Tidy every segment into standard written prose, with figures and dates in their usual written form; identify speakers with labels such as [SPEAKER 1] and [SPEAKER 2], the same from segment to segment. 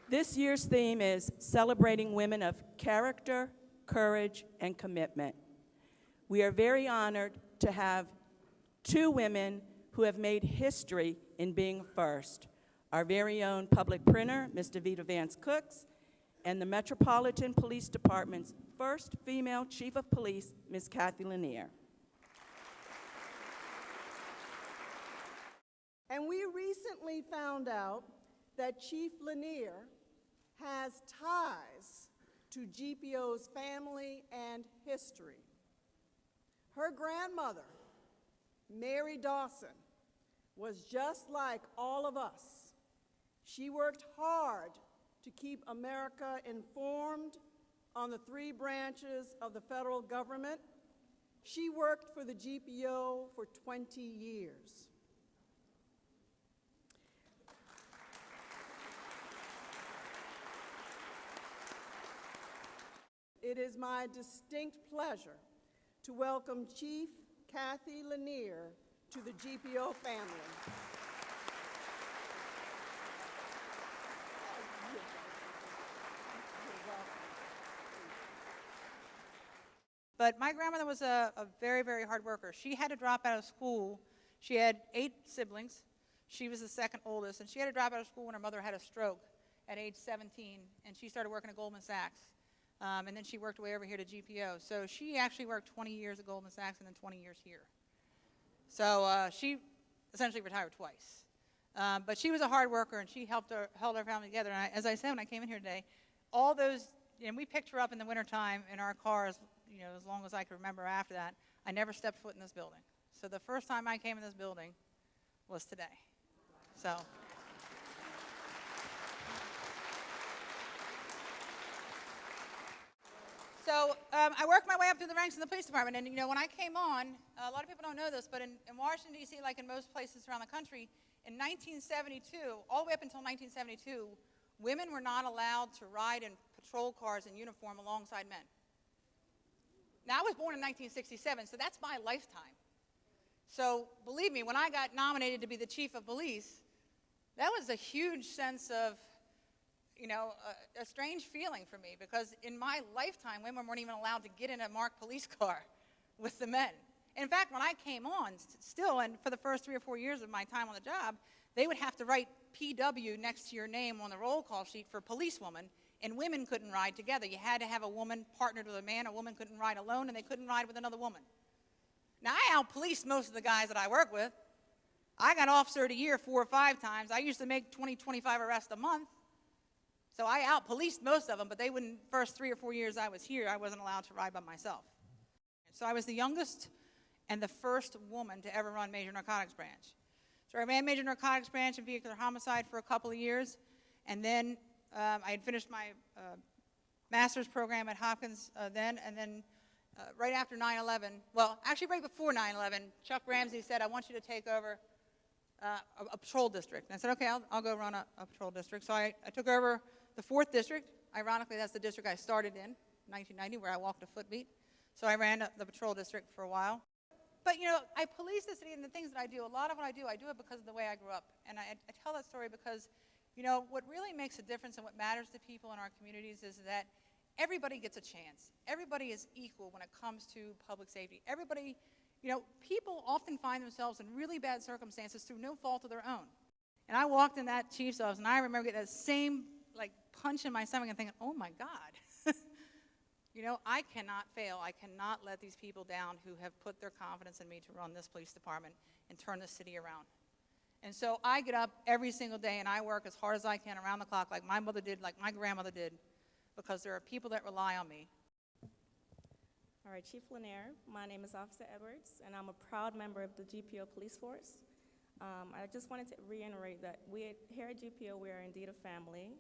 [SPEAKER 1] This year's theme is celebrating women of character, courage, and commitment. We are very honored to have two women who have made history in being first. Our very own public printer, Ms. Davita Vance Cooks, and the Metropolitan Police Department's first female chief of police, Ms. Cathy Lanier.
[SPEAKER 2] And we recently found out that Chief Lanier has ties to GPO's family and history. Her grandmother, Mary Dawson, was just like all of us. She worked hard to keep America informed on the three branches of the federal government. She worked for the GPO for 20 years. It is my distinct pleasure to welcome Chief Cathy Lanier to the GPO family.
[SPEAKER 3] But my grandmother was a very, very hard worker. She had to drop out of school. She had 8 siblings. She was the second oldest, and she had to drop out of school when her mother had a stroke at age 17, and she started working at Goldman Sachs. And then she worked way over here to GPO. So she actually worked 20 years at Goldman Sachs and then 20 years here. So she essentially retired twice. But she was a hard worker, and she held our family together. And as I said when I came in here today, all those, and we picked her up in the wintertime in our cars, you know, as long as I could remember after that. I never stepped foot in this building. So the first time I came in this building was today. So. I worked my way up through the ranks in the police department, and you know, when I came on, a lot of people don't know this, but in Washington, D.C., like in most places around the country, in 1972, all the way up until 1972, women were not allowed to ride in patrol cars in uniform alongside men. Now, I was born in 1967, so that's my lifetime. So believe me, when I got nominated to be the chief of police, that was a huge sense of, you know, a strange feeling for me, because in my lifetime, women weren't even allowed to get in a marked police car with the men. In fact, when I came on, still, and for the first 3 or 4 years of my time on the job, they would have to write PW next to your name on the roll call sheet for policewoman, and women couldn't ride together. You had to have a woman partnered with a man. A woman couldn't ride alone, and they couldn't ride with another woman. Now, I out-policed most of the guys that I work with. I got officer of the year 4 or 5 times. I used to make 20, 25 arrests a month. So I out-policed most of them, but they wouldn't, first 3 or 4 years I was here, I wasn't allowed to ride by myself. So I was the youngest and the first woman to ever run Major Narcotics Branch. So I ran Major Narcotics Branch and Vehicular Homicide for a couple of years, and then I had finished my master's program at Hopkins then, and then right after 9/11, well, actually right before 9/11, Chuck Ramsey said, I want you to take over a patrol district. And I said, okay, I'll go run a patrol district. So I took over the 4th district. Ironically, that's the district I started in 1990, where I walked a foot beat. So I ran the patrol district for a while. But, you know, I police the city, and the things that I do, a lot of what I do it because of the way I grew up. And I tell that story because, you know, what really makes a difference and what matters to people in our communities is that everybody gets a chance. Everybody is equal when it comes to public safety. Everybody, you know, people often find themselves in really bad circumstances through no fault of their own. And I walked in that chief's office, and I remember getting that same, like, punch in my stomach and thinking, oh, my God. You know, I cannot fail. I cannot let these people down who have put their confidence in me to run this police department and turn the city around. And so I get up every single day, and I work as hard as I can around the clock, like my mother did, like my grandmother did, because there are people that rely on me.
[SPEAKER 4] All right, Chief Lanier, my name is Officer Edwards, and I'm a proud member of the GPO Police Force. I just wanted to reiterate that here at GPO, we are indeed a family.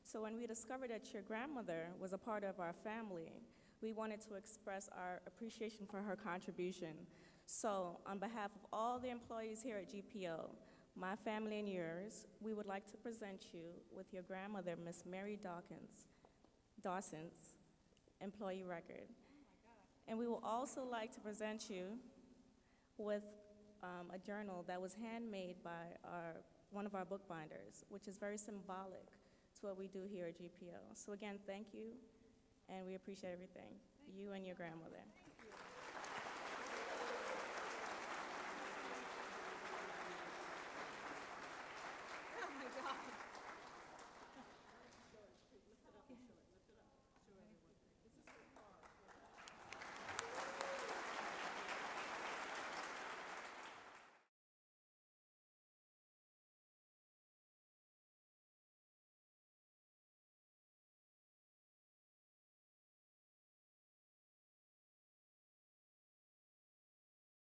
[SPEAKER 4] So when we discovered that your grandmother was a part of our family, we wanted to express our appreciation for her contribution. So on behalf of all the employees here at GPO, my family and yours, we would like to present you with your grandmother, Miss Mary Dawson's employee record. And we will also like to present you with a journal that was handmade by one of our bookbinders, which is very symbolic to what we do here at GPO. So again, thank you, and we appreciate everything, you and your grandmother.